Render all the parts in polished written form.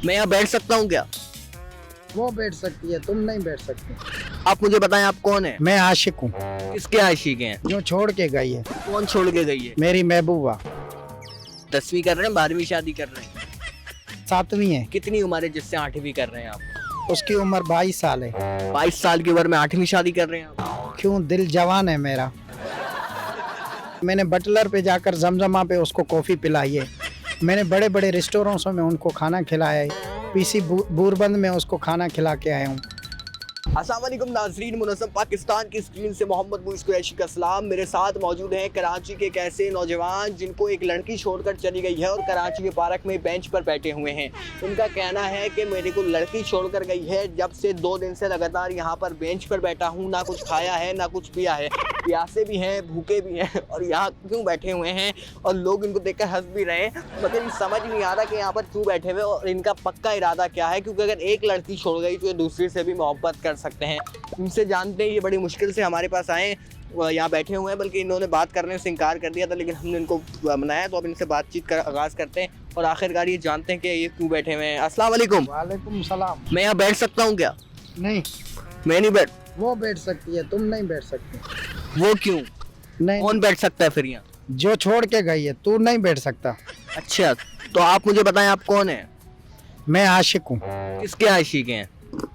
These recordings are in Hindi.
मैं यहाँ बैठ सकता हूँ क्या? वो बैठ सकती है, तुम नहीं बैठ सकते। आप मुझे बताएं आप कौन है? मैं आशिक हूँ किसके आशिक हैं? जो छोड़ के गई है, कौन छोड़ के गई है? मेरी महबूबा। 10वीं कर रहे हैं, 12वीं शादी कर रहे हैं? 7वीं है, कितनी उम्र है जिससे 8वीं कर रहे हैं आप? उसकी उम्र 22 साल है। 22 साल की उम्र में 8वीं शादी कर रहे हैं आप? क्यों, दिल जवान है मेरा। मैंने बटलर पे जाकर जमजमा पे उसको कॉफ़ी पिलाई है। मैंने बड़े बड़े रेस्टोरेंट्स में उनको खाना खिलाया है। पीसी बूरबंद में उसको खाना खिला के आया हूँ। अस्सलाम वालेकुम नाज़रीन, मुनज़्ज़म पाकिस्तान की स्क्रीन से मोहम्मद मुइज़ कुरैशी का सलाम। मेरे साथ मौजूद हैं कराची के एक ऐसे नौजवान जिनको एक लड़की छोड़कर चली गई है और कराची के पार्क में बेंच पर बैठे हुए हैं। उनका कहना है कि मेरे को लड़की छोड़कर गई है, जब से 2 दिन से लगातार यहाँ पर बेंच पर बैठा हूँ, ना कुछ खाया है ना कुछ पिया है, प्यासे भी हैं भूखे भी हैं और यहाँ क्यों बैठे हुए हैं और लोग इनको देखकर हंस भी रहे हैं। मगर ये समझ नहीं आ रहा कि यहाँ पर क्यों बैठे हुए और इनका पक्का इरादा क्या है, क्योंकि अगर एक लड़की छोड़ गई तो ये दूसरी से भी मोहब्बत कर सकते हैं। इनसे जानते हैं, ये बड़ी मुश्किल से हमारे पास आए, यहाँ बैठे हुए हैं, बल्कि इन्होंने बात करने से इनकार कर दिया था, लेकिन हमने इनको मनाया। तो अब इनसे बातचीत का आगाज़ करते हैं और आखिरकार ये जानते हैं कि ये क्यों बैठे हुए हैं। अस्सलाम वालेकुम। वालेकुम सलाम। मैं यहाँ बैठ सकता हूँ क्या? नहीं, मैं नहीं बैठ। वो बैठ सकती है, तुम नहीं बैठ सकते। वो क्यों? नहीं, कौन बैठ सकता है फिर यहाँ? जो छोड़ के गई है, तू नहीं बैठ सकता। अच्छा, तो आप मुझे बताएं आप कौन है? मैं आशिक हूँ किसके आशिक हैं?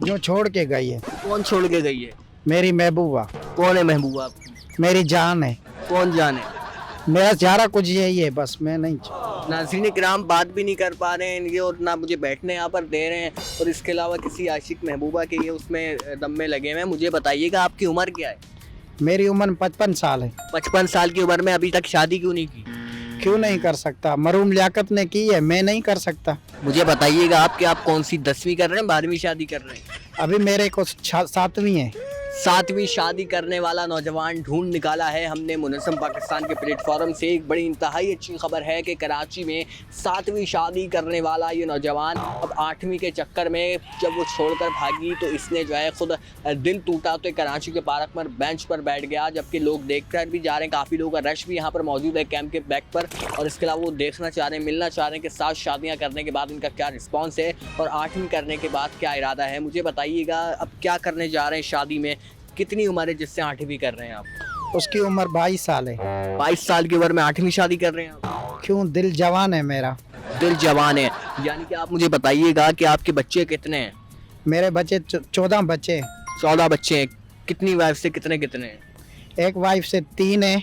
जो छोड़ के गई है, कौन छोड़ के गई है? मेरी महबूबा। कौन है महबूबा आपकी? मेरी जान है। कौन जाने? मेरा सारा कुछ यही है, बस मैं नहीं। नाज़रीन किराम, बात भी नहीं कर पा रहे हैं इनके और ना मुझे बैठने यहाँ पर दे रहे हैं और इसके अलावा किसी आशिक महबूबा के ये उसमें दम में लगे हुए हैं। मुझे बताइएगा आपकी उम्र क्या है? मेरी उम्र 55 साल है। 55 साल की उम्र में अभी तक शादी क्यों नहीं की? क्यों नहीं कर सकता? मरूम लियाकत ने की है, मैं नहीं कर सकता। मुझे बताइएगा आप कि आप कौन सी 10वीं कर रहे हैं, 12वीं शादी कर रहे हैं? अभी मेरे को 7वीं है। 7वीं शादी करने वाला नौजवान ढूंढ निकाला है हमने मुनज़्ज़म पाकिस्तान के प्लेटफॉर्म से। एक बड़ी इंतहाई अच्छी खबर है कि कराची में 7वीं शादी करने वाला ये नौजवान अब 8वीं के चक्कर में जब वो छोड़कर भागी तो इसने जो है ख़ुद दिल टूटा तो कराची के पार्क पर बेंच पर बैठ गया, जबकि लोग देख कर भी जा रहे हैं। काफ़ी लोगों का रश भी यहाँ पर मौजूद है कैंप के बैक पर और इसके अलावा वो देखना चाह रहे हैं, मिलना चाह रहे हैं कि 7 शादियाँ करने के बाद इनका क्या रिस्पॉन्स है और 8वीं करने के बाद क्या इरादा है। मुझे बताइएगा अब क्या करने जा रहे हैं शादी में? कितनी उम्र है जिससे 8वीं कर रहे हैं आप? उसकी उम्र 22 साल है। 22 साल की उम्र में 8वीं शादी कर रहे हैं आप? क्यों, दिल जवान है मेरा। दिल जवान है, यानी कि आप मुझे बताइएगा कि आपके बच्चे कितने हैं? मेरे बच्चे 14 बच्चे हैं। 14 बच्चे हैं। कितनी वाइफ से कितने कितने हैं? एक वाइफ से 3 है,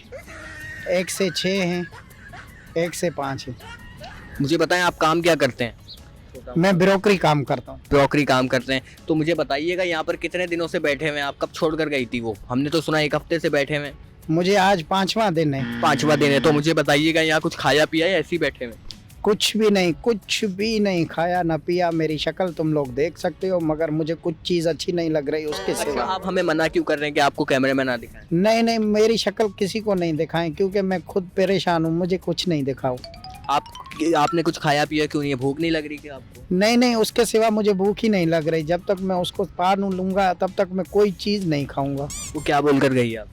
एक से 6 हैं, एक से 5 है। मुझे बताएं आप काम क्या करते हैं? मैं ब्रोकरी काम करता हूँ। ब्रोकरी काम करते हैं। तो मुझे बताइएगा यहाँ पर कितने दिनों से बैठे हुए हैं आप? कब छोड़कर गई थी वो? हमने तो सुना 1 हफ्ते से बैठे हुए हैं। मुझे आज 5वां दिन है। 5वां दिन है, तो मुझे बताइएगा यहाँ कुछ खाया पिया या ऐसे ही बैठे हुए? कुछ भी नहीं, कुछ भी नहीं खाया ना पिया। मेरी शक्ल तुम लोग देख सकते हो, मगर मुझे कुछ चीज़ अच्छी नहीं लग रही उसके अच्छा, सिवा। आप हमें मना क्यों कर रहे हैं कि आपको कैमरे में ना दिखाएं? नहीं नहीं, मेरी शक्ल किसी को नहीं दिखाएं, क्योंकि मैं खुद परेशान हूँ। मुझे कुछ नहीं दिखाओ। आपने कुछ खाया पिया क्यों नहीं है? भूख नहीं लग रही क्या आपको? नहीं नहीं, उसके सिवा मुझे भूख ही नहीं लग रही। जब तक मैं उसको पार नहीं लूंगा तब तक मैं कोई चीज़ नहीं खाऊंगा। वो क्या बोल कर गई आप?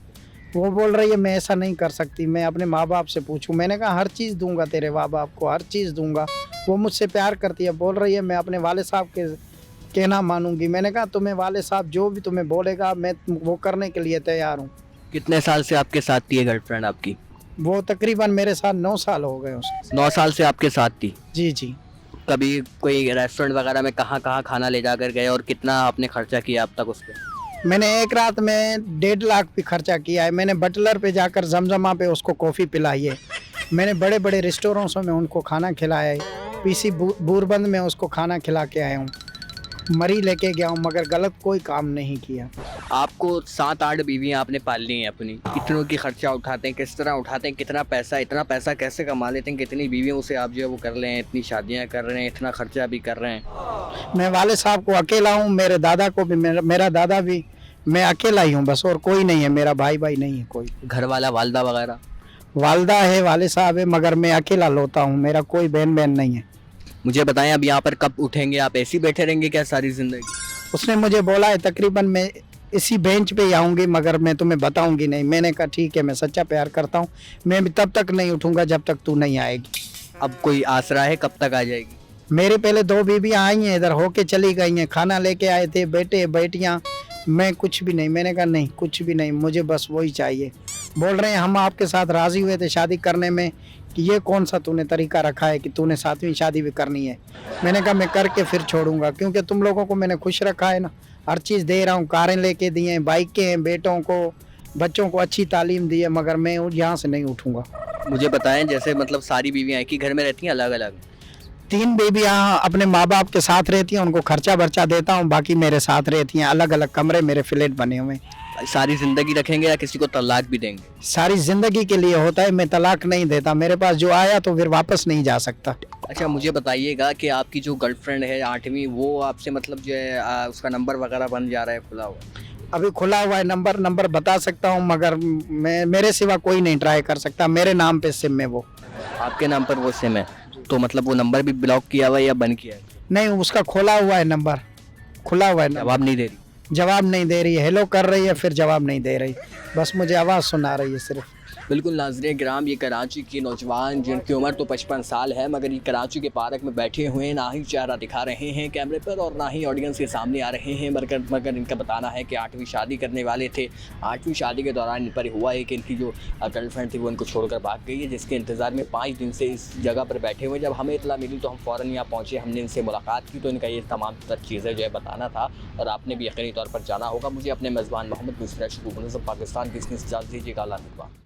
वो बोल रही है मैं ऐसा नहीं कर सकती, मैं अपने माँ बाप से पूछूं। मैंने कहा हर चीज़ दूंगा, तेरे माँ बाप को हर चीज़ दूंगा। वो मुझसे प्यार करती है। बोल रही है मैं अपने वाले साहब के कहना मानूंगी। मैंने कहा तुम्हें वाले साहब जो भी तुम्हें बोलेगा मैं वो करने के लिए तैयार हूँ। कितने साल से आपके साथ थी ये गर्लफ्रेंड आपकी? वो तकरीबन मेरे साथ 9 साल हो गए उसके। 9 साल से आपके साथ थी? जी जी। कभी कोई रेस्टोरेंट वगैरह में कहाँ कहाँ खाना ले जाकर गए और कितना आपने खर्चा किया अब तक उस पर? मैंने एक रात में 1.5 लाख भी खर्चा किया है। मैंने बटलर पे जाकर जमजमा पे उसको कॉफ़ी पिलाई है। मैंने बड़े बड़े रेस्टोरेंट्स में उनको खाना खिलाया है। पीसी बूरबंद में उसको खाना खिला के आया हूँ। मरी लेके गया हूँ, मगर गलत कोई काम नहीं किया। आपको 7-8 बीवियाँ आपने पालनी है अपनी, कितनों की खर्चा उठाते हैं, किस तरह उठाते हैं, कितना पैसा, इतना पैसा कैसे कमा लेते हैं, कितनी बीवियों से आप जो है वो कर रहे हैं, इतनी शादियाँ कर रहे हैं, इतना खर्चा भी कर रहे हैं? मैं वाले साहब को अकेला हूँ, मेरे दादा को भी, मेरा दादा भी, मैं अकेला ही हूँ बस, और कोई नहीं है। मेरा भाई नहीं है कोई। घर वाला वालदा वगैरह? वालदा है, वाले साहब है, मगर मैं अकेला लोता हूँ। मेरा कोई बहन नहीं है। मुझे बताएं अब यहाँ पर कब उठेंगे आप? ऐसे ही बैठे रहेंगे क्या सारी ज़िंदगी? उसने मुझे बोला है तकरीबन मैं इसी बेंच पे ही आऊँगी, मगर मैं तुम्हें बताऊँगी नहीं। मैंने कहा ठीक है, मैं सच्चा प्यार करता हूँ, मैं तब तक नहीं उठूँगा जब तक तू नहीं आएगी। अब कोई आसरा है कब तक आ जाएगी? मेरे पहले 2 बीबियाँ आई हैं, इधर होके चली गई हैं, खाना लेके आए थे बेटे बेटियाँ, मैं कुछ भी नहीं, मैंने कहा नहीं कुछ भी नहीं, मुझे बस वही चाहिए। बोल रहे हैं हम आपके साथ राज़ी हुए थे शादी करने में, कि ये कौन सा तूने तरीका रखा है कि तूने 7वीं शादी भी करनी है। मैंने कहा मैं करके फिर छोड़ूंगा, क्योंकि तुम लोगों को मैंने खुश रखा है ना, हर चीज़ दे रहा हूँ, कारें लेके दी हैं, बाइकें हैं, बेटों को बच्चों को अच्छी तालीम दी है, मगर मैं यहाँ से नहीं उठूँगा। मुझे बताएं, जैसे मतलब सारी बीवियां एक ही घर में रहती हैं अलग अलग? 3 बीबियाँ अपने माँ बाप के साथ रहती हैं, उनको खर्चा बर्चा देता हूँ, बाकी मेरे साथ रहती हैं, अलग अलग कमरे मेरे फ्लैट बने हुए हैं। सारी जिंदगी रखेंगे या किसी को तलाक भी देंगे? सारी ज़िंदगी के लिए होता है, मैं तलाक नहीं देता, मेरे पास जो आया तो फिर वापस नहीं जा सकता। अच्छा, मुझे बताइएगा कि आपकी जो गर्लफ्रेंड है 8वीं, वो आपसे मतलब जो है उसका नंबर वगैरह बन जा रहा है, खुला हुआ? अभी खुला हुआ है नंबर बता सकता हूँ, मगर मेरे सिवा कोई नहीं ट्राई कर सकता, मेरे नाम पे सिम है वो। आपके नाम पर वो सिम है, तो मतलब वो नंबर भी ब्लॉक किया हुआ है या बंद किया है? नहीं, उसका खोला हुआ है नंबर, खुला हुआ है नंबर। जवाब नहीं दे रही? जवाब नहीं दे रही है, हेलो कर रही है फिर जवाब नहीं दे रही, बस मुझे आवाज़ सुना रही है सिर्फ। बिल्कुल नाज़रीन किराम, ये कराची की नौजवान जिनकी उम्र तो 55 साल है, मगर ये कराची के पार्क में बैठे हुए हैं, ना ही चेहरा दिखा रहे हैं कैमरे पर और ना ही ऑडियंस के सामने आ रहे हैं, मगर इनका बताना है कि 8वीं शादी करने वाले थे। 8वीं शादी के दौरान इन पर हुआ है कि इनकी जो गर्लफ्रेंड थी वो इनको छोड़कर भाग गई है, जिसके इंतज़ार में 5 दिन से इस जगह पर बैठे हुए। जब हमें इतला मिली तो हम फ़ौरन यहाँ पहुँचे, हमने इनसे मुलाकात की, तो इनका ये तमाम चीज़ें जो है बताना था और आपने भी यकीनी तौर पर जाना होगा। मुझे अपने मेज़बान मोहम्मद मुस्लिम पाकिस्तान की इजाज़त दीजिएगा। अल्लाह हाफ़िज़।